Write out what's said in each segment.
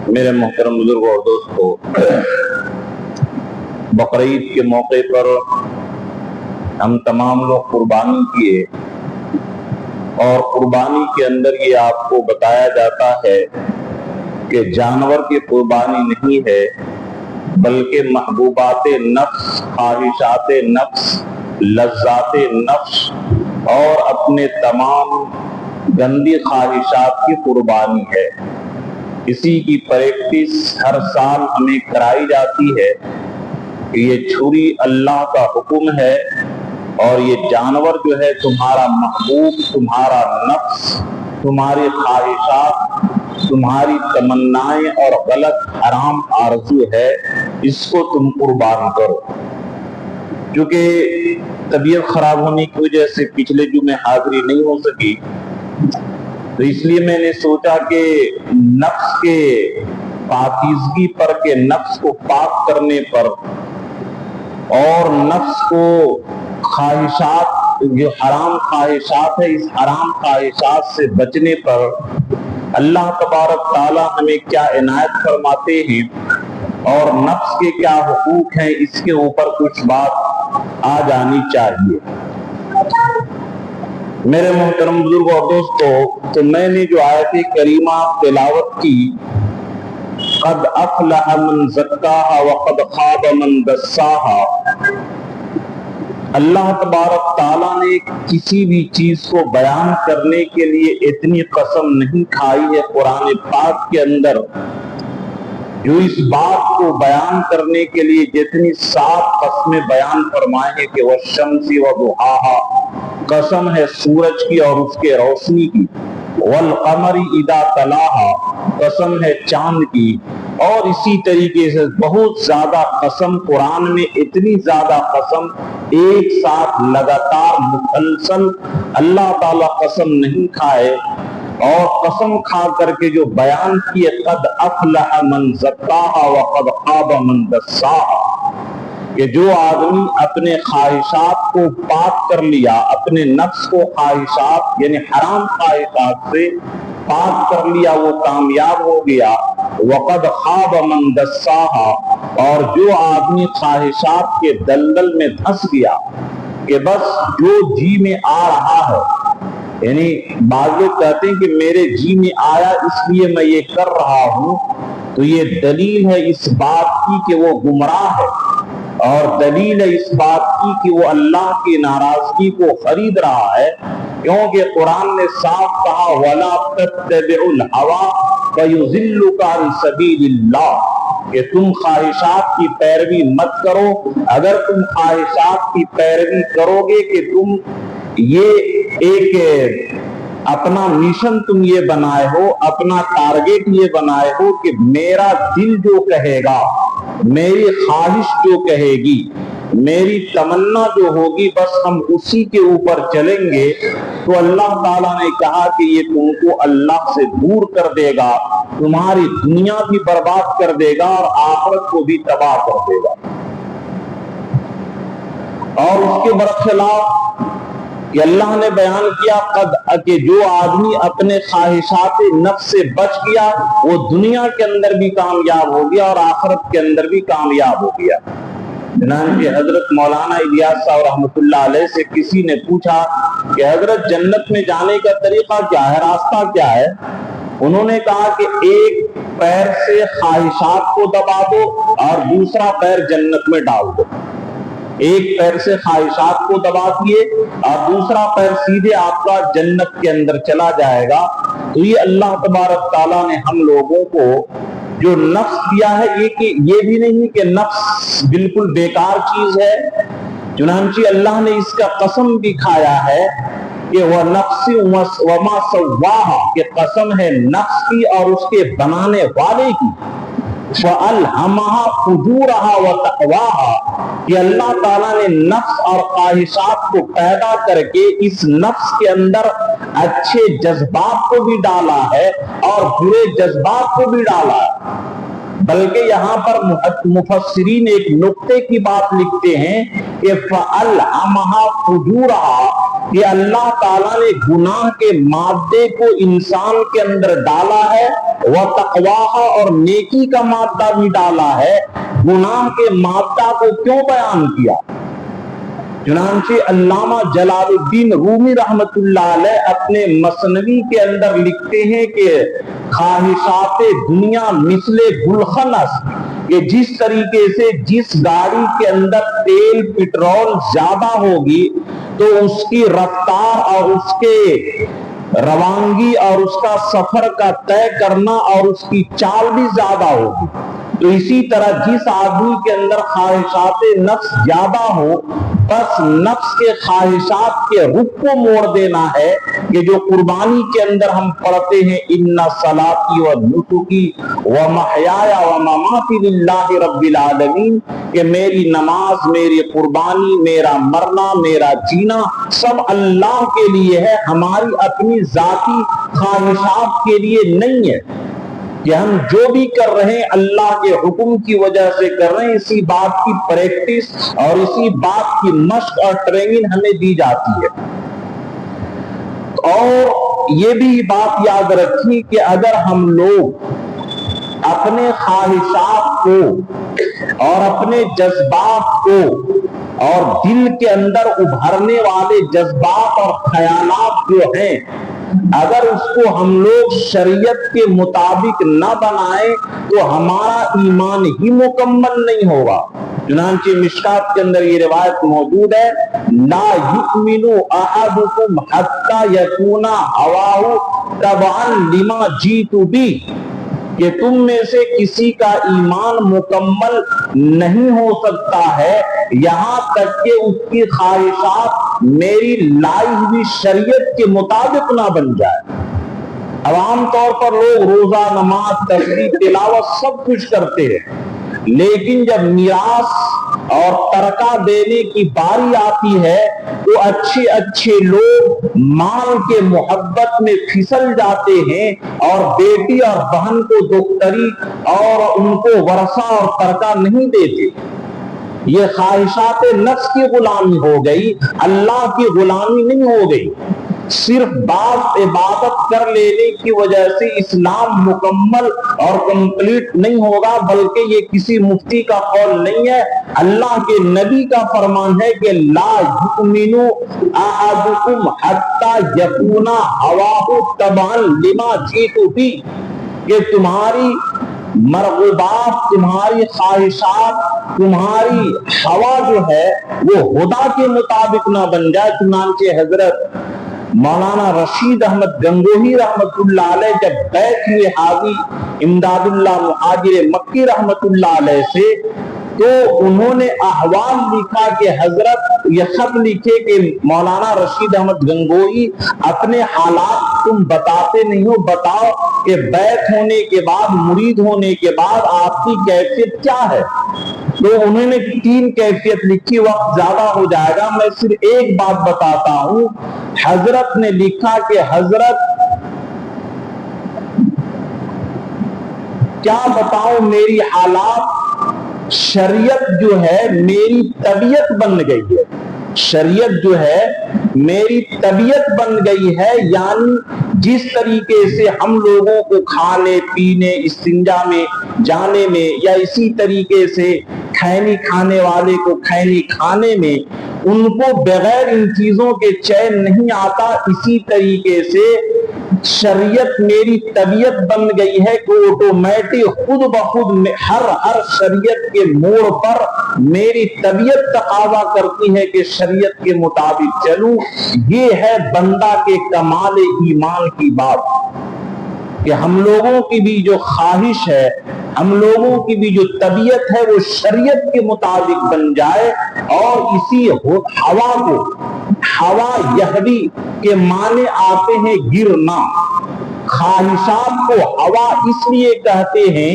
میرے محترم بزرگوں اور دوستوں، بقرعید کے موقع پر ہم تمام لوگ قربانی کیے، اور قربانی کے اندر یہ آپ کو بتایا جاتا ہے کہ جانور کی قربانی نہیں ہے، بلکہ محبوبات نفس، خواہشات نفس، لذات نفس اور اپنے تمام گندی خواہشات کی قربانی ہے۔ اسی کی پریکٹس ہر سال ہمیں کرائی جاتی ہے کہ یہ چھری اللہ کا حکم ہے، اور یہ جانور جو ہے تمہارا محبوب، تمہارا نفس، تمہاری خواہشات، تمہاری تمنائیں اور غلط حرام آرزو ہے، اس کو تم قربان کرو۔ کیونکہ طبیعت خراب ہونے کی وجہ سے پچھلے جمعے حاضری نہیں ہو سکی، تو اس لیے میں نے سوچا کہ نفس کے پاکیزگی پر، کہ نفس کو پاک کرنے پر اور نفس کو خواہشات، جو حرام خواہشات ہے، اس حرام خواہشات سے بچنے پر اللہ تبارک تعالی ہمیں کیا عنایت فرماتے ہیں اور نفس کے کیا حقوق ہیں، اس کے اوپر کچھ بات آ جانی چاہیے۔ میرے محترم بزرگوں اور دوستوں، تو میں نے جو آیت کریمہ تلاوت کی، قد افلح من زکاہا وقد خاب من دساہا، اللہ تبارک تعالیٰ نے کسی بھی چیز کو بیان کرنے کے لیے اتنی قسم نہیں کھائی ہے قرآن پاک کے اندر، جو اس بات کو بیان کرنے کے لیے جتنی 7 قسمیں بیان فرمائے ہیں کہ والشمس وضحاہا، قسم ہے سورج کی اور اس کے روشنی کی، والقمر اذا تلاہا، قسم ہے چاند کی، اور اسی طریقے سے بہت زیادہ قسم قرآن میں، اتنی زیادہ قسم ایک ساتھ لگاتار مسلسل اللہ تعالیٰ قسم نہیں کھائے، اور قسم کھا کر کے جو بیان کیے قد افلح من زکاہا وقد خاب من دساہا، کہ جو آدمی اپنے خواہشات کو پاک کر لیا، اپنے نفس کو خواہشات یعنی حرام خواہشات سے پاک کر لیا، وہ کامیاب ہو گیا۔ وقد خاب من دساہا، اور جو آدمی خواہشات کے دلدل میں دھس گیا کہ بس جو جی میں آ رہا ہے، یعنی بعض لوگ کہتے ہیں کہ میرے جی میں آیا اس لیے میں یہ کر رہا ہوں، تو یہ دلیل ہے اس بات کی کہ وہ گمراہ ہے، اور دلیل ہے اس بات کی کہ وہ اللہ کی ناراضگی کو خرید رہا ہے، کیونکہ قرآن نے صاف کہا وَلَا تَتَّبِعُوا الْهَوَىٰ فَيُضِلُّكَ عَنْ سَبِيلِ اللَّهِ، کہ تم خواہشات کی پیروی مت کرو۔ اگر تم خواہشات کی پیروی کرو گے کہ تم یہ ایک اپنا مشن تم یہ بنائے ہو، اپنا ٹارگیٹ یہ بنائے ہو کہ میرا دل جو کہے گا، میری خواہش جو کہے گی، میری تمنا جو ہوگی، بس ہم اسی کے اوپر چلیں گے، تو اللہ تعالیٰ نے کہا کہ یہ تم کو اللہ سے دور کر دے گا، تمہاری دنیا بھی برباد کر دے گا اور آخرت کو بھی تباہ کر دے گا۔ اور اس کے برخلاف کہ اللہ نے بیان کیا کہ جو آدمی اپنے خواہشات نفس سے بچ گیا، وہ دنیا کے اندر بھی کامیاب ہو گیا اور آخرت کے اندر بھی کامیاب ہو گیا۔ چنانچہ حضرت مولانا الیاس صاحب رحمۃ اللہ علیہ سے کسی نے پوچھا کہ حضرت جنت میں جانے کا طریقہ کیا ہے، راستہ کیا ہے؟ انہوں نے کہا کہ ایک پیر سے خواہشات کو دبا دو اور دوسرا پیر جنت میں ڈال دو۔ ایک پیر سے خواہشات کو دبا دیے اور دوسرا پیر سیدھے آپ کا جنت کے اندر چلا جائے گا۔ تو یہ اللہ تبارک تعالیٰ نے ہم لوگوں کو جو نفس دیا ہے، یہ بھی نہیں کہ نفس بالکل بیکار چیز ہے، چنانچہ اللہ نے اس کا قسم بھی کھایا ہے کہ وہ نفس وما سواہا، کہ قسم ہے نفس کی اور اس کے بنانے والے کی، فَأَلْهَمَهَا فُجُورَهَا وَتَقْوَاهَا، کہ اللہ تعالیٰ نے نفس اور خواہشات کو پیدا کر کے اس نفس کے اندر اچھے جذبات کو بھی ڈالا ہے اور برے جذبات کو بھی ڈالا ہے۔ بلکہ یہاں پر مفسرین ایک نقطے کی بات لکھتے ہیں کہ فَأَلْهَمَهَا فُجُورَهَا، کہ اللہ تعالیٰ نے گناہ کے مادے کو انسان کے اندر ڈالا ہے، وَتَقْوَاهَا اور نیکی کا مادہ بھی ڈالا ہے، گناہ کے مادہ کو کیوں بیان کیا؟ چنانچہ علامہ جلال الدین رومی رحمت اللہ علیہ اپنے مثنوی کے اندر لکھتے ہیں کہ خواہشات دنیا مثل گلخنس، کہ جس طریقے سے جس گاڑی کے اندر تیل پٹرول زیادہ ہوگی تو اس کی رفتار اور اس کے روانگی اور اس کا سفر کا طے کرنا اور اس کی چال بھی زیادہ ہوگی، تو اسی طرح جس آدمی کے اندر خواہشات نفس زیادہ ہو، بس نفس کے خواہشات کے رخ کو موڑ دینا ہے، کہ جو قربانی کے اندر ہم پڑھتے ہیں ان صلاتی و نسکی و محیایا و مماتی للہ رب العالمین، کہ میری نماز، میری قربانی، میرا مرنا، میرا جینا سب اللہ کے لیے ہے، ہماری اپنی ذاتی خواہشات کے لیے نہیں ہے، کہ ہم جو بھی کر رہے ہیں اللہ کے حکم کی وجہ سے کر رہے ہیں، اسی بات کی پریکٹس اور اسی بات کی مشق اور ٹریننگ ہمیں دی جاتی ہے۔ اور یہ بھی بات یاد رکھی کہ اگر ہم لوگ اپنے خواہشات کو اور اپنے جذبات کو اور دل کے اندر ابھرنے والے جذبات اور خیالات جو ہیں، اگر اس کو ہم لوگ شریعت کے مطابق نہ بنائیں تو ہمارا ایمان ہی مکمل نہیں ہوگا۔ چنانچہ مشکات کے اندر یہ روایت موجود ہے، لا یؤمن احدکم حتی یکون ہواہ تبعا لما جئت بہ، کہ تم میں سے کسی کا ایمان مکمل نہیں ہو سکتا ہے یہاں تک کہ اس کی خواہشات میری لائی ہوئی شریعت کے مطابق نہ بن جائے۔ اب عام طور پر لوگ روزہ، نماز، تسبیح، تلاوت سب کچھ کرتے ہیں، لیکن جب میراث اور ترکہ دینے کی باری آتی ہے تو اچھے لوگ مال کے محبت میں پھسل جاتے ہیں اور بیٹی اور بہن کو دختری اور ان کو ورثہ اور ترکہ نہیں دیتے۔ یہ خواہشات نفس کی غلامی ہو گئی، اللہ کی غلامی نہیں ہو گئی۔ صرف بعض عبادت کر لینے کی وجہ سے اسلام مکمل اور کمپلیٹ نہیں ہوگا، بلکہ یہ کسی مفتی کا قول نہیں ہے، اللہ کے نبی کا فرمان ہے کہ لا یؤمن احدکم حتی یکون ہواہ تبعا لما جئت بہ، کہ تمہاری مرغوبات، تمہاری خواہشات، تمہاری ہوا جو ہے وہ خدا کے مطابق نہ بن جائے۔ چنانچہ حضرت مولانا رشید احمد گنگوہی رحمت اللہ علیہ جب بیعت ہوئے حاجی امداد اللہ مہاجر مکی رحمت اللہ علیہ سے، تو انہوں نے احوال لکھا کہ حضرت یہ خط لکھے کہ مولانا رشید احمد گنگوہی اپنے حالات تم بتاتے نہیں ہو، بتاؤ کہ بیعت ہونے کے بعد، مرید ہونے کے بعد آپ کی کیفیت کیا ہے؟ تو انہوں نے 3 کیفیت لکھی، وقت زیادہ ہو جائے گا، میں صرف ایک بات بتاتا ہوں۔ حضرت نے لکھا کہ حضرت کیا بتاؤں میری حالات، شریعت جو ہے میری طبیعت بن گئی ہے، شریعت جو ہے میری طبیعت بن گئی ہے، یعنی جس طریقے سے ہم لوگوں کو کھانے پینے، استنجا میں جانے میں، یا اسی طریقے سے کھینی کھانے والے کو کھینی کھانے میں ان کو بغیر ان چیزوں کے چین نہیں آتا، اسی طریقے سے شریعت میری طبیعت بن گئی ہے کہ آٹومیٹک خود بخود ہر شریعت کے موڑ پر میری طبیعت تقاضا کرتی ہے کہ شریعت کے مطابق چلوں۔ یہ ہے بندہ کے کمال ایمان کی بات، کہ ہم لوگوں کی بھی جو خواہش ہے، ہم لوگوں کی بھی جو طبیعت ہے وہ شریعت کے مطابق بن جائے، اور اسی ہوا کو، ہوا یہوی کے معنی آتے ہیں گرنا۔ خواہشات کو ہوا اس لیے کہتے ہیں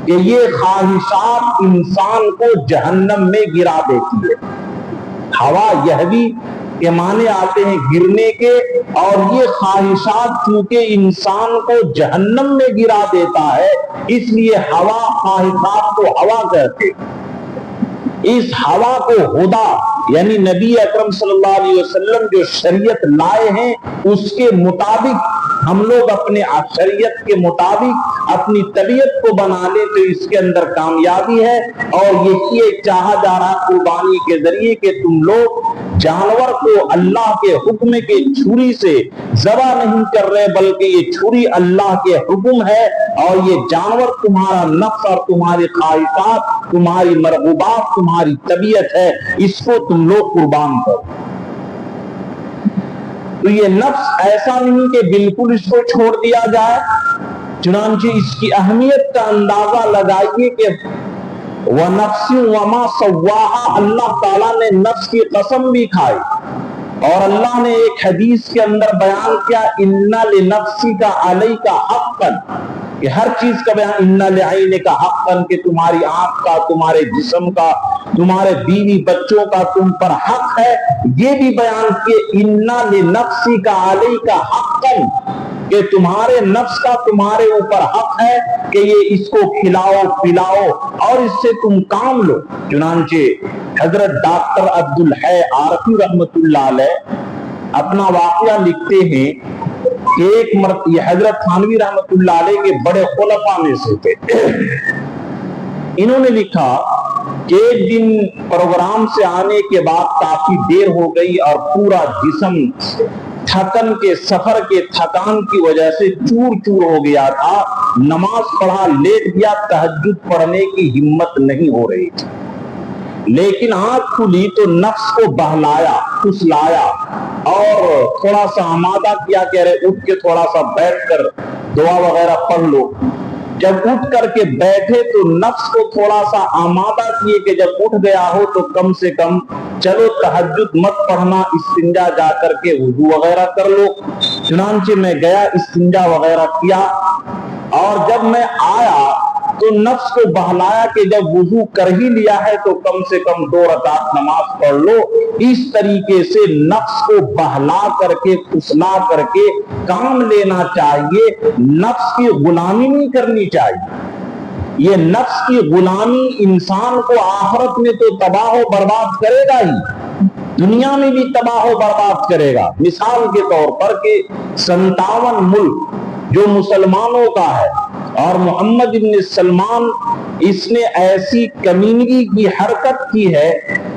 کہ یہ خواہشات انسان کو جہنم میں گرا دیتی ہے۔ ہوا یہوی کے معنی آتے ہیں گرنے کے، اور یہ خواہشات چونکہ انسان کو جہنم میں گرا دیتا ہے، اس لیے ہوا، خواہشات کو ہوا کہتے ہیں۔ اس ہوا کو ہدا یعنی نبی اکرم صلی اللہ علیہ وسلم جو شریعت لائے ہیں اس کے مطابق ہم لوگ اپنے شریعت کے مطابق اپنی طبیعت کو بنا لیں تو اس کے اندر کامیابی ہے۔ اور یہ چاہا جا رہا قربانی کے ذریعے کہ تم لوگ جانور کو اللہ کے حکم کے چھری سے ذبح نہیں کر رہے، بلکہ یہ چھری اللہ کے حکم ہے، اور یہ جانور تمہارا نفس اور تمہاری خواہشات، تمہاری مرغوبات، تمہاری طبیعت ہے، اس کو تم لوگ قربان کرو۔ تو یہ نفس ایسا نہیں کہ بالکل اس کو چھوڑ دیا جائے، چنانچہ اس کی اہمیت کا اندازہ لگائیے کہ وَنَفْسٍ وَمَا سَوَّاهَا، اللہ تعالیٰ نے نفس کی قسم بھی کھائی، اور اللہ نے ایک حدیث کے اندر بیان کیا اِنَّ لِنَفْسِكَ عَلَيْكَ حَقًّا، کہ ہر چیز کا بیان اِنَّ لِعَيْنِكَ حَقًّا، کہ تمہاری آنکھ کا، تمہارے جسم کا، تمہارے بیوی بچوں کا تم پر حق ہے۔ یہ بھی بیان کیے اِنَّ لِنَفْسِكَ عَلَيْكَ حَقًّا، کہ تمہارے نفس کا تمہارے اوپر حق ہے کہ یہ اس کو کھلاؤ پلاؤ اور اس سے تم کام لو۔ چنانچہ حضرت ڈاکٹر عبدالحی عارفی رحمت اللہ علیہ اپنا واقعہ لکھتے ہیں کہ ایک مرتبہ، یہ حضرت تھانوی رحمت اللہ علیہ کے بڑے خلفاء میں سے تھے، انہوں نے لکھا کہ ایک دن پروگرام سے آنے کے بعد کافی دیر ہو گئی اور پورا جسم تھکن کے، سفر کے تھکان کی وجہ سے چور چور ہو گیا تھا، نماز پڑھا لیٹ گیا، تہجد پڑھنے کی ہمت نہیں ہو رہی تھی، لیکن آنکھ کھلی تو نفس کو بہلایا، پھسلایا اور تھوڑا سا آمادہ کیا کہ ارے اٹھ کے تھوڑا سا بیٹھ کر دعا وغیرہ پڑھ لو۔ جب اٹھ کر کے بیٹھے تو نفس کو تھوڑا سا آمادہ کیے کہ جب اٹھ گیا ہو تو کم سے کم چلو تہجد مت پڑھنا، استنجا جا کر کے وضو وغیرہ کر لو۔ چنانچہ میں گیا، استنجا وغیرہ کیا، اور جب میں آیا تو نفس کو بہلایا کہ جب وضو کر ہی لیا ہے تو کم سے کم 2 رکعت نماز پڑھ لو۔ اس طریقے سے نفس کو بہلا کر کے، پھسلا کر کے کام لینا چاہیے، نفس کی غلامی نہیں کرنی چاہیے۔ یہ نفس کی غلامی انسان کو آخرت میں تو تباہ و برباد کرے گا ہی، دنیا میں بھی تباہ و برباد کرے گا۔ مثال کے طور پر کہ 57 ملک جو مسلمانوں کا ہے، اور محمد ابن سلمان اس نے ایسی کمینگی کی حرکت کی ہے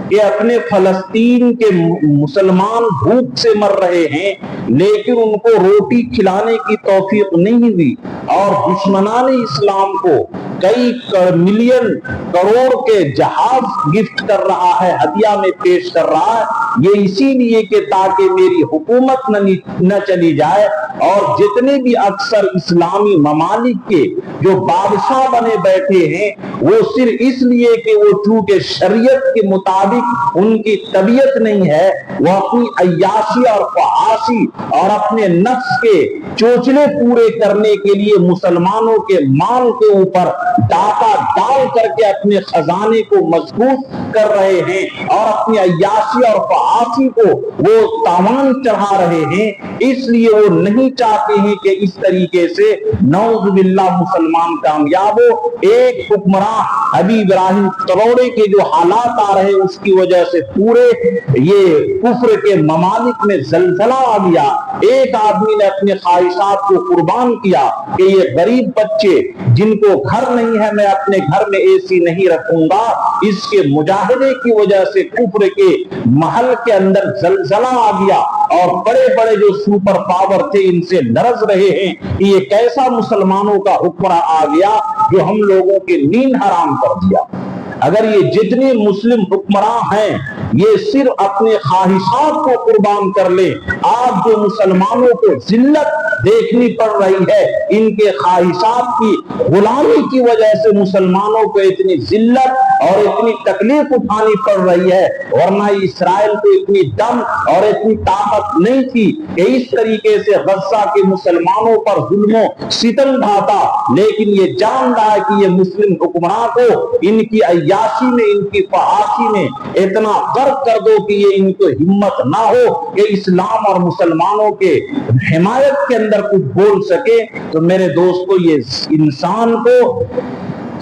کہ اپنے فلسطین کے مسلمان بھوک سے مر رہے ہیں، لیکن ان کو روٹی کھلانے کی توفیق نہیں ہوئی، اور دشمنان اسلام کو کئی ملین کروڑ کے جہاز گفٹ کر رہا ہے، ہدیہ میں پیش کر رہا ہے، یہ اسی لیے کہ تاکہ میری حکومت نہ چلی جائے، اور جتنے بھی اکثر اسلامی ممالک کے جو بادشاہ بنے بیٹھے ہیں وہ صرف اس لیے کہ وہ چونکہ شریعت کے مطابق ان کی طبیعت نہیں ہے، وہ اپنی عیاشی اور فحاشی اور اپنے نفس کے چوچلے پورے کرنے کے لیے مسلمانوں کے مال کے اوپر ڈاکہ ڈال کر کے اپنے خزانے کو مضبوط کر رہے ہیں، اور اپنی عیاشی اور فحاشی کو وہ تاوان چڑھا رہے ہیں۔ اس لیے وہ نہیں چاہتے ہیں کہ اس طریقے سے نعوذ باللہ مسلمان کامیاب ہو۔ ایک حکمراں حبیب ابراہیم تروڑے کے جو حالات آ رہے اس کی وجہ سے پورے یہ کفر کے ممالک میں زلزلہ آ گیا۔ ایک آدمی نے اپنے خواہشات کو قربان کیا کہ یہ غریب بچے جن کو گھر نہیں ہے، میں اپنے گھر میں اے سی نہیں رکھوں گا۔ اس کے مجاہدے کی وجہ سے کفر کے محل کے اندر زلزلہ آ گیا، اور بڑے بڑے جو سپر پاور تھے ان سے لرز رہے ہیں کہ یہ کیسا مسلمانوں کا حکمراں آ گیا جو ہم لوگوں کی نیند حرام کر دیا۔ اگر یہ جتنے مسلم حکمراں ہیں یہ صرف اپنے خواہشات کو قربان کر لیں، آج جو مسلمانوں کو ذلت دیکھنی پڑ رہی ہے ان کے خواہشات کی غلامی کی وجہ سے مسلمانوں کو اتنی ذلت اور اتنی تکلیف اٹھانی پڑ رہی ہے، ورنہ اسرائیل کو اتنی دم اور اتنی طاقت نہیں تھی کہ اس طریقے سے غزہ کے مسلمانوں پر ظلم و ستم ڈھاتا، لیکن یہ جان رہا ہے کہ یہ مسلم حکمراں کو ان کی عیاشی میں، ان کی فحاشی میں اتنا غرق کر دو کہ یہ ان کو ہمت نہ ہو کہ اسلام اور مسلمانوں کے حمایت کے اندر کچھ بول سکے۔ تو میرے دوستو، یہ انسان کو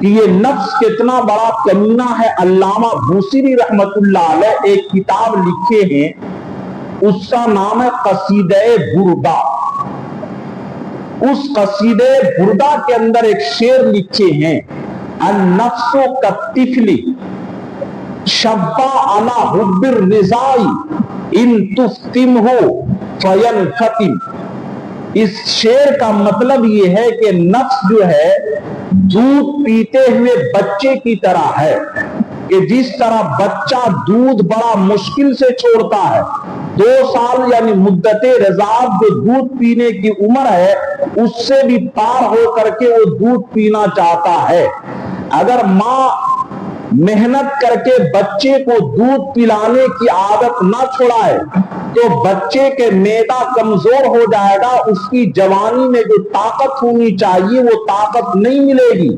کہ یہ نفس کتنا بڑا کمینہ ہے، علامہ بوصیری رحمت اللہ علیہ ایک کتاب لکھے ہیں، اس کا نام ہے قصیدہ بردہ۔ اس قصیدہ بردہ کے اندر ایک شعر لکھے ہیں، النفس کالطفل شبّ علی حب الرضاء ان تفتمہ فینفتم۔ اس شعر کا مطلب یہ ہے کہ نفس جو ہے دودھ پیتے ہوئے بچے کی طرح ہے، کہ جس طرح بچہ دودھ بڑا مشکل سے چھوڑتا ہے، 2 سال یعنی مدت رضاعت جو دودھ پینے کی عمر ہے اس سے بھی پار ہو کر کے وہ دودھ پینا چاہتا ہے۔ اگر ماں محنت کر کے بچے کو دودھ پلانے کی عادت نہ چھوڑائے تو بچے کے معدہ کمزور ہو جائے گا، اس کی جوانی میں جو طاقت ہونی چاہیے وہ طاقت نہیں ملے گی،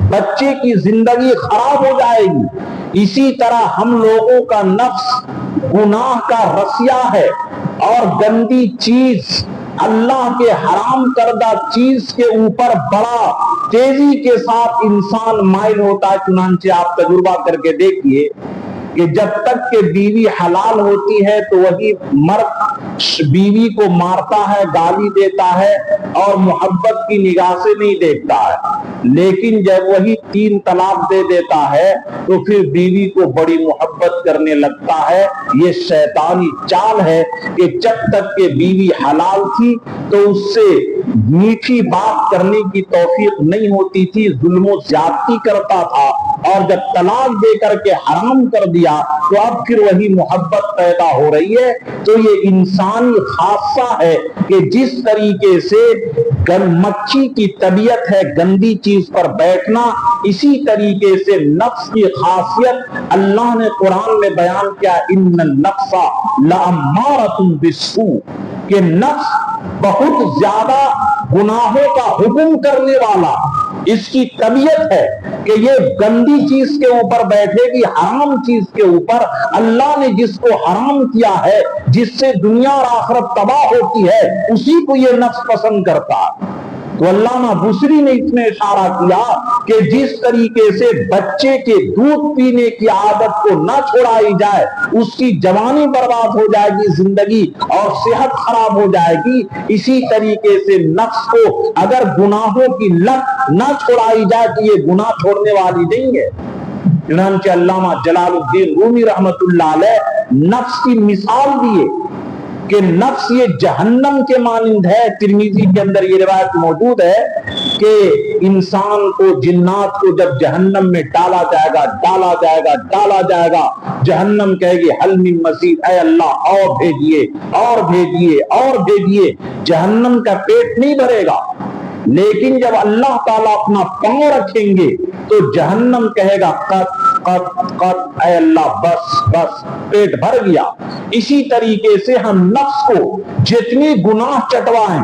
بچے کی زندگی خراب ہو جائے گی۔ اسی طرح ہم لوگوں کا نفس گناہ کا رسیا ہے اور گندی چیز، اللہ کے حرام کردہ چیز کے اوپر بڑا تیزی کے ساتھ انسان مائل ہوتا ہے۔ چنانچہ آپ تجربہ کر کے دیکھیے کہ جب تک کہ بیوی حلال ہوتی ہے تو وہی مرد بیوی کو مارتا ہے، گالی دیتا ہے اور محبت کی نگاہ سے نہیں دیکھتا ہے، لیکن جب وہی 3 طلاق دے دیتا ہے تو پھر بیوی کو بڑی محبت کرنے لگتا ہے۔ یہ شیطانی چال ہے کہ جب تک کہ بیوی حلال تھی تو اس سے میٹھی بات کرنے کی توفیق نہیں ہوتی تھی، ظلم و زیادتی کرتا تھا، اور جب طلاق دے کر کے حرام کر دیا تو اب پھر وہی محبت پیدا ہو رہی ہے۔ تو یہ انسانی خاصہ ہے کہ جس طریقے سے مچھی کی طبیعت ہے گندی چیز پر بیٹھنا، اسی طریقے سے نفس کی خاصیت اللہ نے قرآن میں بیان کیا، ان النفس لامارۃ بالسوء، کہ نفس بہت زیادہ گناہوں کا حکم کرنے والا، اس کی طبیعت ہے کہ یہ گندی چیز کے اوپر بیٹھے گی، حرام چیز کے اوپر۔ اللہ نے جس کو حرام کیا ہے، جس سے دنیا اور آخرت تباہ ہوتی ہے، اسی کو یہ نفس پسند کرتا ہے۔ تو علامہ بوصیری نے اس میں اشارہ کیا کہ جس طریقے سے بچے کے دودھ پینے کی عادت کو نہ چھوڑائی جائے، اس کی جوانی برباد ہو جائے گی، زندگی اور صحت خراب ہو جائے گی، اسی طریقے سے نفس کو اگر گناہوں کی لت نہ چھوڑائی جائے تو یہ گناہ چھوڑنے والی نہیں ہے۔ چنانچہ علامہ جلال الدین رومی رحمت اللہ علیہ نفس کی مثال دیے کہ نفس یہ جہنم کے مانند ہے۔ ترمذی کے اندر یہ روایت موجود ہے کہ انسان کو، جنات کو جب جہنم میں ڈالا جائے گا، ڈالا جائے گا، ڈالا جائے گا، جہنم کہے گی حل من مزید، اے اللہ اور بھیجیے، اور بھیجیے، اور بھیجیے۔ جہنم کا پیٹ نہیں بھرے گا، لیکن جب اللہ تعالیٰ اپنا پاؤں رکھیں گے تو جہنم کہے گا قط قط قط، اے اللہ بس بس، پیٹ بھر گیا۔ اسی طریقے سے ہم نفس کو جتنی گناہ چٹوائیں،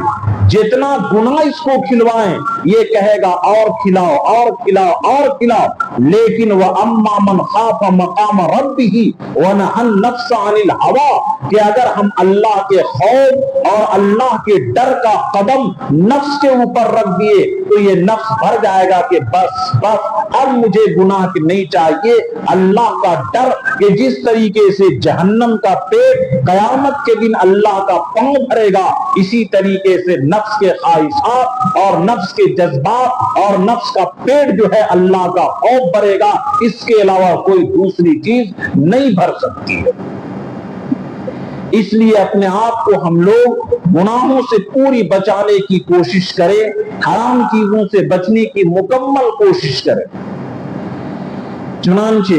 جتنا گناہ اس کو کھلوائیں، یہ کہے گا اور کھلاؤ، اور کھلاؤ، اور کھلاؤ، لیکن وَأَمَّا مَنْ خَافَ مَقَامَ رَبِّهِ وَنَهَى النَّفْسَ عَنِ الْهَوَىٰ، کہ اگر ہم اللہ کے خوف اور اللہ کے ڈر کا قدم نفس کے اوپر رکھ دیے تو یہ نفس بھر جائے گا کہ بس بس اب مجھے گناہ کی نہیں چاہیے۔ اللہ کا ڈر کہ جس طریقے سے جہنم کا پیٹ قیامت کے دن اللہ کا پاؤں بھرے گا، اسی طریقے سے نفس کے خواہشات اور نفس کے جذبات اور نفس کا پیٹ جو ہے اللہ کا خوف بھرے گا، اس کے علاوہ کوئی دوسری چیز نہیں بھر سکتی ہے۔ اس لیے اپنے آپ کو ہم لوگ گناہوں سے پوری بچانے کی کوشش کریں، حرام چیزوں سے بچنے کی مکمل کوشش کریں۔ چنانچہ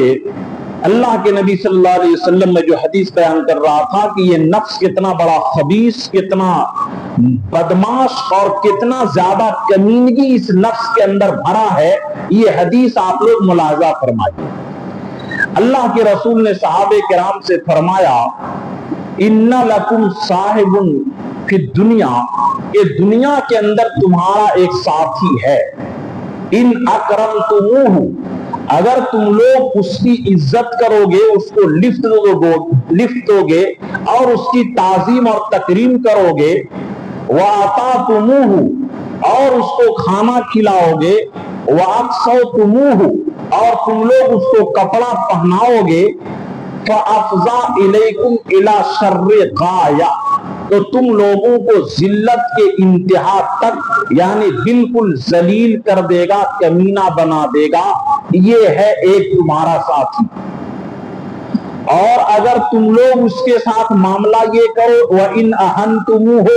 اللہ کے نبی صلی اللہ علیہ وسلم میں جو حدیث بیان کر رہا تھا کہ یہ نفس کتنا بڑا خبیث، کتنا بدماش اور کتنا زیادہ کمینگی اس نفس کے اندر بھرا ہے، یہ حدیث آپ لوگ ملاحظہ فرمائیے۔ اللہ کے رسول نے صحابہ کرام سے فرمایا، ان لکم صاحب فی الدنیا، کہ دنیا کے اندر تمہارا ایک ساتھی ہے، ان اکرمتموہ، اگر تم لوگ اس کی عزت کرو گے، اس کو لفٹ دو گے اور اس کی تعظیم اور تکریم کرو گے، وَأَطَعْتُمُوهُ، اور اس کو کھانا کھلاؤ گے، وَأَقْسَوْتُمُوهُ اور تم لوگ اس کو کپڑا پہناؤ گے فَأَفْضَى إِلَيْكُمْ إِلَى شَرِّ غَایَةٍ تو تم لوگوں کو ذلت کے انتہا تک یعنی بالکل ذلیل کر دے گا، کمینہ بنا دے گا، یہ ہے ایک تمہارا ساتھی۔ اور اگر تم لوگ اس کے ساتھ معاملہ یہ کرو وَإِنْ أَهَنْتُمُوهُ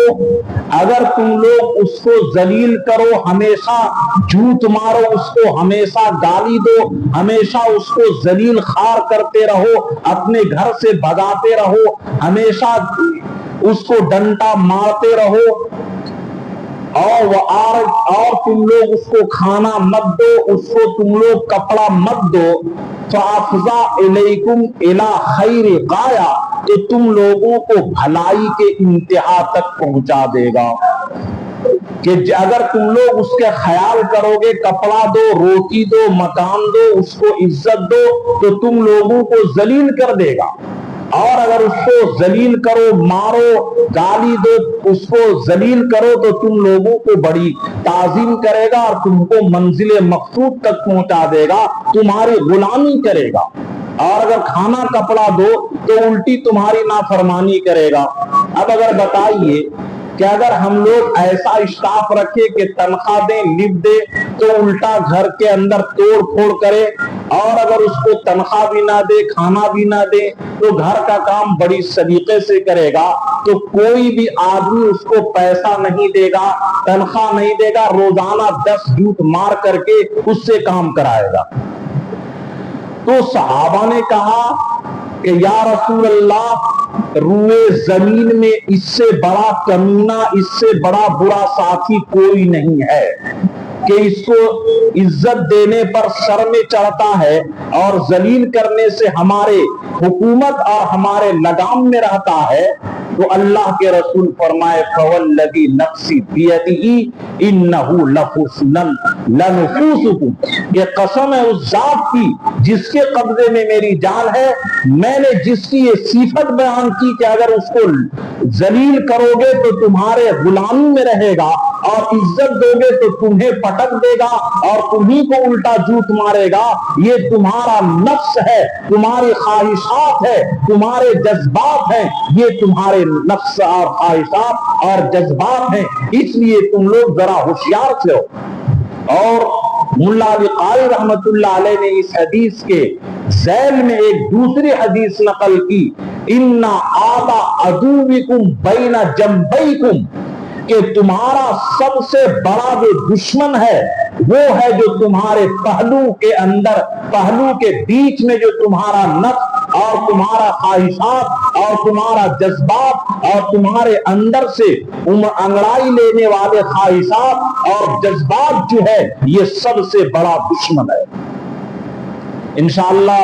اگر تم لوگ اس کو ذلیل کرو، ہمیشہ جھوٹ مارو، اس کو ہمیشہ گالی دو، ہمیشہ اس کو ذلیل خوار کرتے رہو، اپنے گھر سے بھگاتے رہو، ہمیشہ اس کو ڈنڈا مارتے رہو، اور تم لوگ اس کو کھانا مت دو، اس کو تم لوگ کپڑا مت دو، فَأَفْضَى إِلَيْكُمْ إِلَى خَيْرِ غَایَةٍ تو تم لوگوں کو بھلائی کے انتہا تک پہنچا دے گا کہ اگر تم لوگ اس کے خیال کرو گے، کپڑا دو، روٹی دو، مکان دو، اس کو عزت دو، تو تم لوگوں کو ذلیل کر دے گا۔ اور اگر اس کو ذلیل کرو، مارو، گالی دو، اس کو ذلیل کرو تو تم لوگوں کو بڑی تعظیم کرے گا اور تم کو منزل مقصود تک پہنچا دے گا، تمہاری غلامی کرے گا۔ اور اگر کھانا کپڑا دو تو الٹی تمہاری نافرمانی کرے گا۔ اب اگر بتائیے کہ اگر ہم لوگ ایسا اسٹاف رکھے کہ تنخواہ دیں، لفٹ دے تو الٹا گھر کے اندر توڑ پھوڑ کرے، اور اگر اس کو تنخواہ بھی نہ دے، کھانا بھی نہ دے تو گھر کا کام بڑی سلیقے سے کرے گا، تو کوئی بھی آدمی اس کو پیسہ نہیں دے گا، تنخواہ نہیں دے گا، روزانہ 10 جھوٹ مار کر کے اس سے کام کرائے گا۔ تو صحابہ نے کہا کہ یا رسول اللہ، روئے زمین میں اس سے بڑا کمینہ، اس سے بڑا برا ساتھی کوئی نہیں ہے کہ اس کو عزت دینے پر سر میں چڑھتا ہے اور ذلیل کرنے سے ہمارے حکومت اور ہمارے لگام میں رہتا ہے۔ تو اللہ کے رسول فرمائے فوالذی نفسی بیدہ انہ لنفوسکم، یہ قسم ہے اس ذات کی جس کے قبضے میں میری جان ہے، میں نے جس کی یہ صفت بیان کی کہ اگر اس کو ذلیل کرو گے تو تمہارے غلامی میں رہے گا، اور عزت دو گے تو تمہیں پٹک دے گا اور تمہیں کو الٹا جھوٹ مارے گا، یہ تمہارا نفس ہے، تمہاری خواہشات ہے، تمہارے جذبات ہیں، یہ تمہارے نفس اور خواہشات اور جذبات ہیں، اس لیے تم لوگ ذرا ہوشیار سے ہو۔ اور ملا علی قاری رحمت اللہ علیہ نے اس حدیث کے ذیل میں ایک دوسری حدیث نقل کی، اِنَّ آبَ عَدُوِّكُمْ بَيْنَ جَنبَيْكُمْ، کہ تمہارا سب سے بڑا جو دشمن ہے وہ ہے جو تمہارے پہلو کے اندر، پہلو کے بیچ میں جو تمہارا نفس اور تمہارا خواہشات اور تمہارا جذبات اور تمہارے اندر سے انگڑائی لینے والے خواہشات اور جذبات جو ہے، یہ سب سے بڑا دشمن ہے۔ انشاءاللہ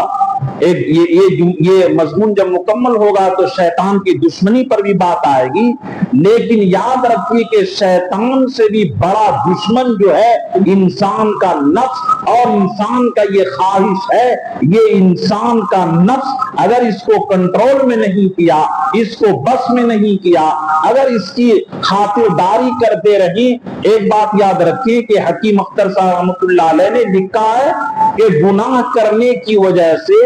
یہ مضمون جب مکمل ہوگا تو شیطان کی دشمنی پر بھی بات آئے گی، لیکن یاد رکھیے کہ شیطان سے بھی بڑا دشمن جو ہے انسان کا نفس اور انسان کا یہ خواہش ہے۔ یہ انسان کا نفس اگر اس کو کنٹرول میں نہیں کیا، اس کو بس میں نہیں کیا، اگر اس کی خاطرداری کرتے رہیں، ایک بات یاد رکھیے کہ حکیم اختر صاحب رحمۃ اللہ علیہ نے لکھا ہے کہ گناہ کرنے کی وجہ سے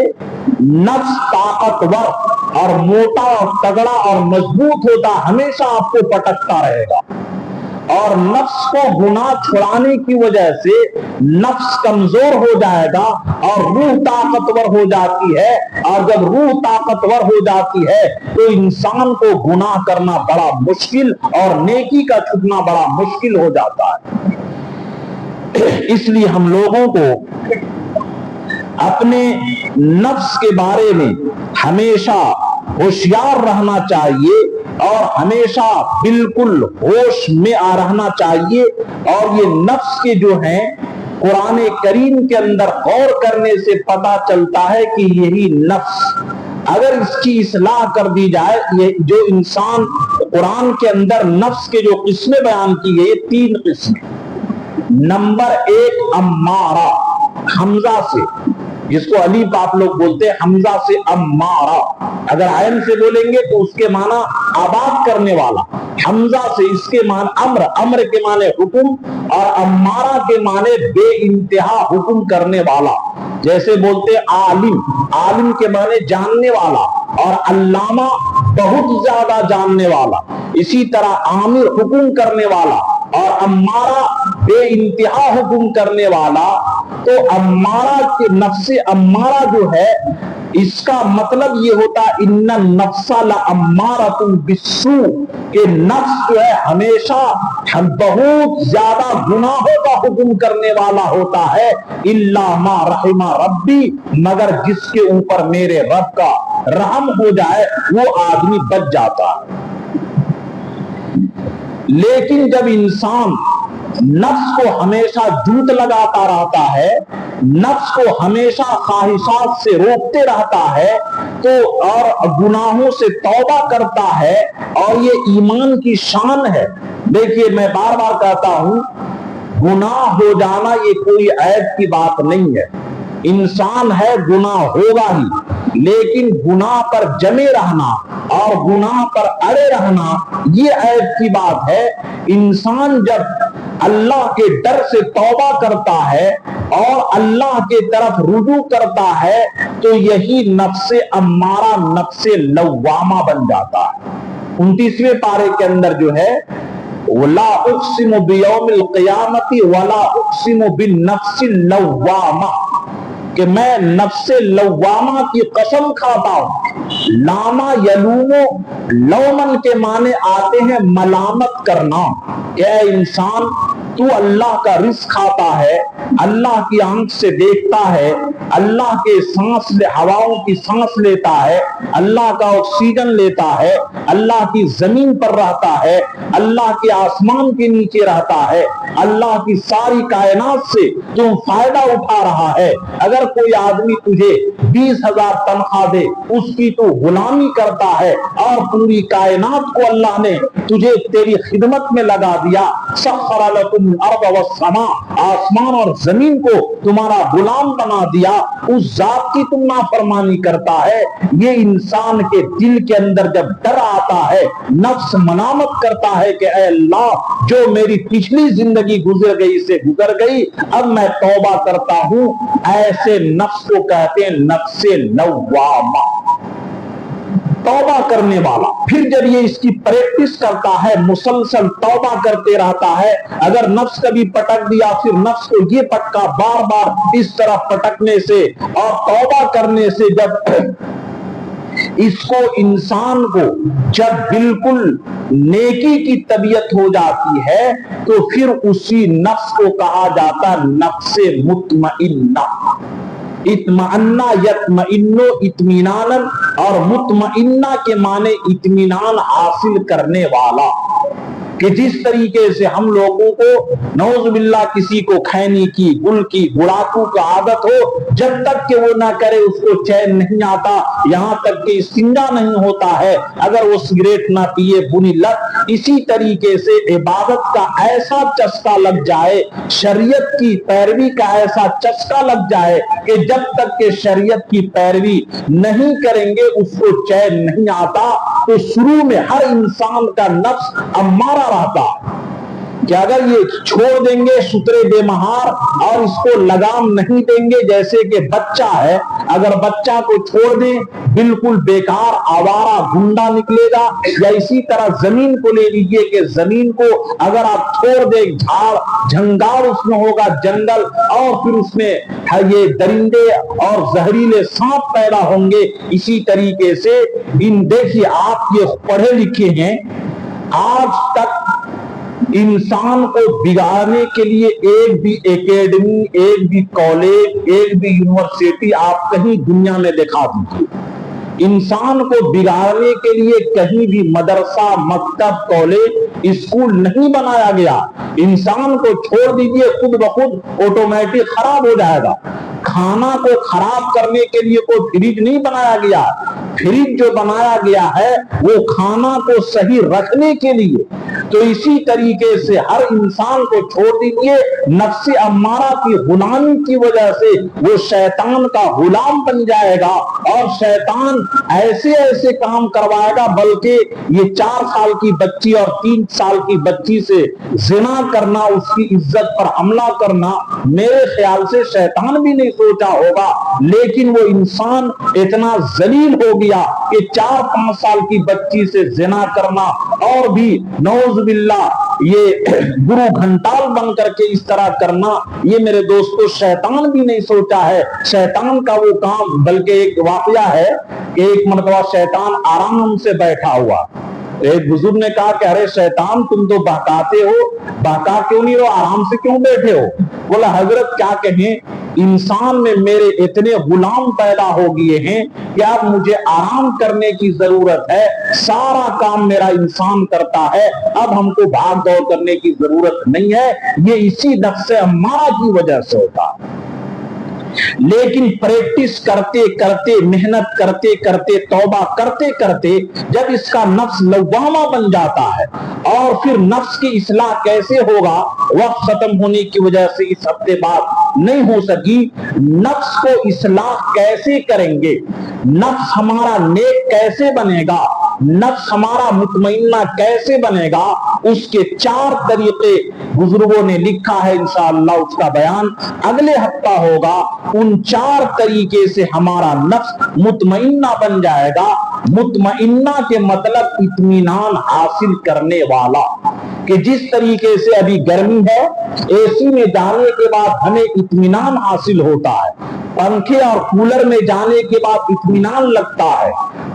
نفس طاقتور اور موٹا اور تگڑا اور مضبوط ہوتا، ہمیشہ آپ کو پٹکتا رہے گا، اور نفس کو گناہ چھڑانے کی وجہ سے نفس کمزور ہو جائے گا اور روح طاقتور ہو جاتی ہے، اور جب روح طاقتور ہو جاتی ہے تو انسان کو گناہ کرنا بڑا مشکل اور نیکی کا چھپنا بڑا مشکل ہو جاتا ہے۔ اس لیے ہم لوگوں کو اپنے نفس کے بارے میں ہمیشہ ہوشیار رہنا چاہیے اور ہمیشہ بالکل ہوش میں رہنا چاہیے، اور یہ نفس کے جو ہیں قرآن کریم کے اندر غور کرنے سے پتہ چلتا ہے کہ یہی نفس اگر اس کی اصلاح کر دی جائے، یہ جو انسان قرآن کے اندر نفس کے جو قسمیں بیان کی گئی 3 قسمیں۔ نمبر 1 امارہ، حمزہ سے، جس کو الف آپ لوگ بولتے ہیں، حمزہ سے امارہ، اگر عین سے بولیں گے تو اس کے معنی آباد کرنے والا، حمزہ سے اس کے معنی امر، امر کے معنی حکم، اور امارہ کے معنی بے انتہا حکم کرنے والا. جیسے بولتے عالم، عالم کے معنی جاننے والا، اور علامہ بہت زیادہ جاننے والا. اسی طرح عامر حکم کرنے والا، اور امارہ بے انتہا حکم کرنے والا. تو امارہ کے نفس امارہ جو ہے اس کا مطلب یہ ہوتا ہے ان النفس لامارۃ بالسوء، کہ نفس جو ہے ہمیشہ بہت زیادہ گناہوں کا حکم کرنے والا ہوتا ہے. الا ما رحم ربی، مگر جس کے اوپر میرے رب کا رحم ہو جائے وہ آدمی بچ جاتا ہے. لیکن جب انسان نفس کو ہمیشہ جوت لگاتا رہتا ہے، نفس کو ہمیشہ خواہشات سے روکتے رہتا ہے، تو اور گناہوں سے توبہ کرتا ہے، اور یہ ایمان کی شان ہے. دیکھیے میں بار بار کہتا ہوں، گناہ ہو جانا یہ کوئی عیب کی بات نہیں ہے. انسان ہے گناہ ہوگا ہی، لیکن گناہ پر جمے رہنا اور گناہ پر اڑے رہنا یہ عیب کی بات ہے. انسان جب اللہ کے ڈر سے توبہ کرتا ہے اور اللہ کے طرف رجوع کرتا ہے تو یہی نفس امارہ نفس لوامہ بن جاتا ہے. 29ویں پارے کے اندر جو ہے وَلَا أُقْسِمُ بِيَوْمِ الْقِيَامَةِ وَلَا أُقْسِمُ بِالنَّفْسِ اللَّوَّامَةِ، کہ میں نفس لوامہ کی قسم کھاتا ہوں. لاما یلومو، لومن کے معنی آتے ہیں ملامت کرنا، کہ اے انسان تو اللہ کا رزق کھاتا ہے، اللہ کی آنکھ سے دیکھتا ہے، اللہ کے سانس ہواؤں کی سانس لیتا ہے، اللہ کا آکسیجن لیتا ہے، اللہ کی زمین پر رہتا ہے، اللہ کے آسمان کے نیچے رہتا ہے، اللہ کی ساری کائنات سے تم فائدہ اٹھا رہا ہے. اگر کوئی آدمی تجھے 20,000 تنخواہ دے، اس کی تو غلامی کرتا ہے، اور پوری کائنات کو اللہ نے تجھے تیری خدمت میں لگا دیا. سخر لکم الارض والسماء، آسمان اور زمین کو تمہارا غلام بنا دیا، اس ذات کی تم نافرمانی کرتا ہے. یہ انسان کے دل کے اندر جب ڈر آتا ہے، نفس ملامت کرتا ہے کہ اے اللہ جو میری پچھلی زندگی گزر گئی سے گزر گئی، اب میں توبہ کرتا ہوں. ایسے نفس کو کہتے ہیں نفس لوامہ، توبہ کرنے والا. پھر جب یہ اس کی پریکٹس کرتا ہے، مسلسل توبہ کرتے رہتا ہے، اگر نفس کبھی پٹک دیا، پھر نفس کو یہ پٹکا، بار بار اس طرح پٹکنے سے اور توبہ کرنے سے جب اس کو انسان کو جب بالکل نیکی کی طبیعت ہو جاتی ہے تو پھر اسی نفس کو کہا جاتا نفس مطمئنہ. اطمئنہ یطمئنو اطمینانا، اور مطمئنہ کے معنی اطمینان حاصل کرنے والا. کہ جس طریقے سے ہم لوگوں کو نعوذ باللہ کسی کو کھینے کی، گل کی، گڑاکو کا عادت ہو، جب تک کہ وہ نہ کرے اس کو چین نہیں آتا، یہاں تک کہ استنجا نہیں ہوتا ہے اگر وہ سگریٹ نہ پیے بری لت. اسی طریقے سے عبادت کا ایسا چسکا لگ جائے، شریعت کی پیروی کا ایسا چسکا لگ جائے کہ جب تک کہ شریعت کی پیروی نہیں کریں گے اس کو چین نہیں آتا. تو شروع میں ہر انسان کا نفس امارہ رہتا کہ اگر یہ چھوڑ دیں گے سترے بے مہار اور اس کو لگام نہیں دیں گے، جیسے کہ بچہ ہے، اگر بچہ کو چھوڑ دیں بالکل بیکار آوارہ گنڈا نکلے گا. یا اسی طرح زمین کو لے لیجئے کہ زمین کو اگر آپ چھوڑ دیں، جھاڑ جھنگال اس میں ہوگا، جنگل، اور پھر اس میں یہ درندے اور زہریلے سانپ پیدا ہوں گے. اسی طریقے سے دیکھیے آپ یہ پڑھے لکھے ہیں، آج تک انسان کو بگاڑنے کے لیے ایک بھی اکیڈمی، ایک بھی کالج، ایک بھی یونیورسٹی آپ کہیں دنیا میں دکھا دیجیے. انسان کو بگاڑنے کے لیے کہیں بھی مدرسہ، مکتب، کالج، اسکول نہیں بنایا گیا. انسان کو چھوڑ دیجئے خود بخود آٹومیٹک خراب ہو جائے گا. کھانا کو خراب کرنے کے لیے کوئی فریج نہیں بنایا گیا. فریج جو بنایا گیا ہے وہ کھانا کو صحیح رکھنے کے لیے. تو اسی طریقے سے ہر انسان کو چھوڑ دیجیے، نفس امارہ کی غلامی کی وجہ سے وہ شیطان کا غلام بن جائے گا اور شیطان ایسے ایسے کام کروائے گا، بلکہ یہ 4 سال کی بچی اور 3 سال کی بچی سے زنا کرنا، اس کی عزت پر حملہ کرنا، میرے خیال سے شیطان بھی نہیں سوچا ہوگا، لیکن وہ انسان اتنا ذلیل ہو گیا کہ 4-5 سال کی بچی سے زنا کرنا اور بھی نعوذ باللہ یہ گرو گھنٹال بن کر کے اس طرح کرنا، یہ میرے دوستو شیطان بھی نہیں سوچا ہے، شیطان کا وہ کام۔ بلکہ ایک واقعہ ہے کہ ایک مرتبہ شیطان آرام سے بیٹھا ہوا، ایک بزرگ نے کہا کہ ارے شیطان تم تو بہکاتے ہو، بہکا کیوں نہیں ہو، آرام سے کیوں بیٹھے ہو؟ بولا حضرت کیا کہیں، انسان میں میرے اتنے غلام پیدا ہو گئے ہیں کہ اب مجھے آرام کرنے کی ضرورت ہے، سارا کام میرا انسان کرتا ہے، اب ہم کو بھاگ دوڑ کرنے کی ضرورت نہیں ہے، یہ اسی نفس امارہ کی وجہ سے ہوتا ہے۔ لیکن پریکٹس کرتے کرتے، محنت کرتے کرتے، توبہ کرتے کرتے جب اس کا نفس لوامہ بن جاتا ہے، اور پھر نفس کی اصلاح کیسے ہوگا، وقت ختم ہونے کی وجہ سے اس ہفتے بعد نہیں ہو سکی، نفس کو اصلاح کیسے کریں گے، نفس ہمارا نیک کیسے بنے گا، نفس ہمارا مطمئنہ کیسے بنے گا، اس کے 4 طریقے بزرگوں نے لکھا ہے، انشاءاللہ اس کا بیان اگلے ہفتہ ہوگا۔ ان 4 طریقے سے ہمارا نفس مطمئنہ بن جائے گا۔ مطمئنہ کے مطلب اطمینان حاصل کرنے والا، کہ جس طریقے سے ابھی گرمی ہے، اے سی میں جانے کے بعد ہمیں اطمینان حاصل ہوتا ہے، پنکھے اور کولر میں جانے کے بعد اطمینان لگتا ہے،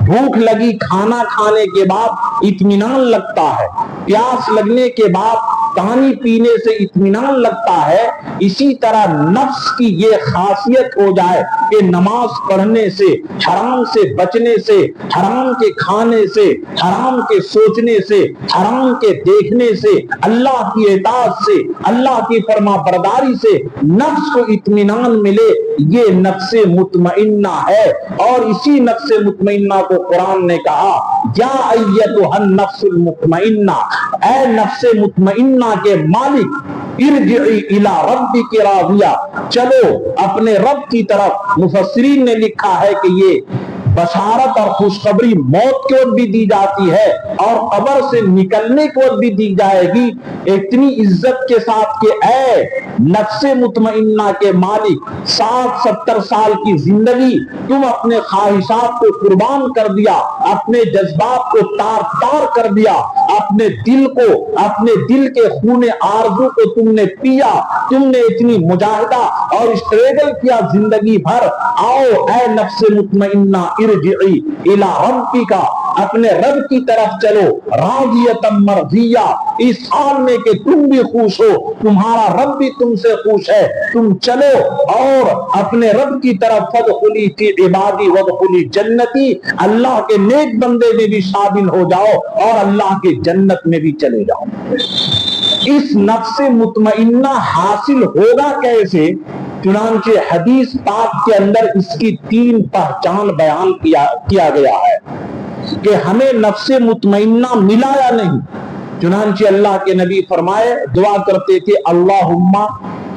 بھوک لگی کھانا کھانے کے بعد اطمینان لگتا ہے، پیاس لگنے کے بعد پانی پینے سے اطمینان لگتا ہے، اسی طرح نفس کی یہ خاصیت ہو جائے کہ نماز پڑھنے سے، حرام سے بچنے سے، حرام کے کھانے سے، حرام کے سوچنے سے، حرام کے دیکھنے سے، اللہ کی اطاعت سے، اللہ کی فرما برداری سے نفس کو اطمینان ملے، یہ نفس مطمئنہ ہے۔ اور اسی نفس مطمئنہ کو قرآن نے کہا یا ایتھا النفس المطمئنہ، اے نفس مطمئنہ کے مالک، ارجعی الی ربک راضیہ، چلو اپنے رب کی طرف۔ مفسرین نے لکھا ہے کہ یہ بشارت اور خوشخبری موت کے وقت بھی دی جاتی ہے اور قبر سے نکلنے کے وقت بھی دی جائے گی، اتنی عزت کے ساتھ کہ اے نفس مطمئنہ کے مالک، 60-70 سال کی زندگی تم اپنے خواہشات کو قربان کر دیا، اپنے جذبات کو تار تار کر دیا، اپنے دل کے خون آرزو کو تم نے پیا، تم نے اتنی مجاہدہ اور اسٹرگل کیا زندگی بھر، آؤ اے نفس مطمئنہ ارجعی الی ربک، اپنے رب کی طرف چلو، راضیۃ مرضیہ، اس حال میں کہ تم بھی خوش ہو، تمہارا رب بھی تم سے خوش ہے، تم چلو اور اپنے رب کی طرف، فادخلی فی عبادی وادخلی جنتی، اللہ کے نیک بندے میں بھی شامل ہو جاؤ اور اللہ کی جنت میں بھی چلے جاؤ۔ اس نفس مطمئنہ حاصل ہوگا کیسے؟ چنانچہ حدیث پاک کے اندر اس کی 3 پہچان بیان کیا گیا ہے کہ ہمیں نفس مطمئنہ ملا یا نہیں۔ چنانچہ اللہ کے نبی فرمائے، دعا کرتے تھے، اللہم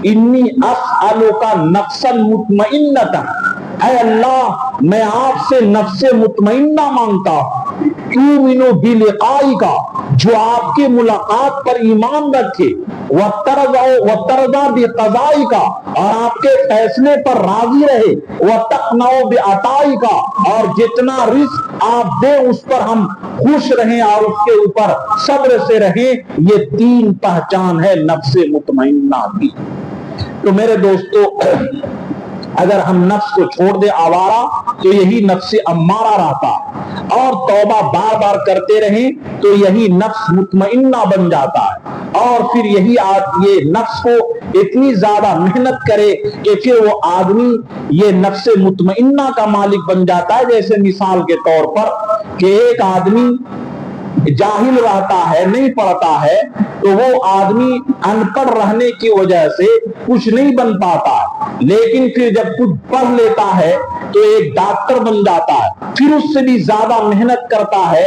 انی اسألک نفسا مطمئنۃ، اے اللہ میں آپ سے نفس مطمئنہ مانگتا ہوں، تؤمن بلقائک، جو آپ کے ملاقات پر ایمان رکھے، وترضى بقضائک، اور آپ کے فیصلے پر راضی رہے، وتقنع بعطائک، اور جتنا رزق آپ دیں اس پر ہم خوش رہیں اور اس کے اوپر صبر سے رہیں۔ یہ 3 پہچان ہے نفس مطمئنہ کی۔ تو میرے دوستو، اگر ہم نفس کو چھوڑ دیں آوارہ، تو یہی نفس امارہ رہتا، اور توبہ بار بار کرتے رہیں تو یہی نفس مطمئنہ بن جاتا ہے، اور پھر یہی یہ نفس کو اتنی زیادہ محنت کرے کہ پھر وہ آدمی یہ نفس مطمئنہ کا مالک بن جاتا ہے۔ جیسے مثال کے طور پر کہ ایک آدمی جاہل رہتا ہے، نہیں پڑھتا ہے، تو وہ آدمی ان پڑھ رہنے کی وجہ سے کچھ نہیں بن پاتا ہے، لیکن پھر جب کچھ پڑھ لیتا ہے تو ایک ڈاکٹر بن جاتا ہے، پھر اس سے بھی زیادہ محنت کرتا ہے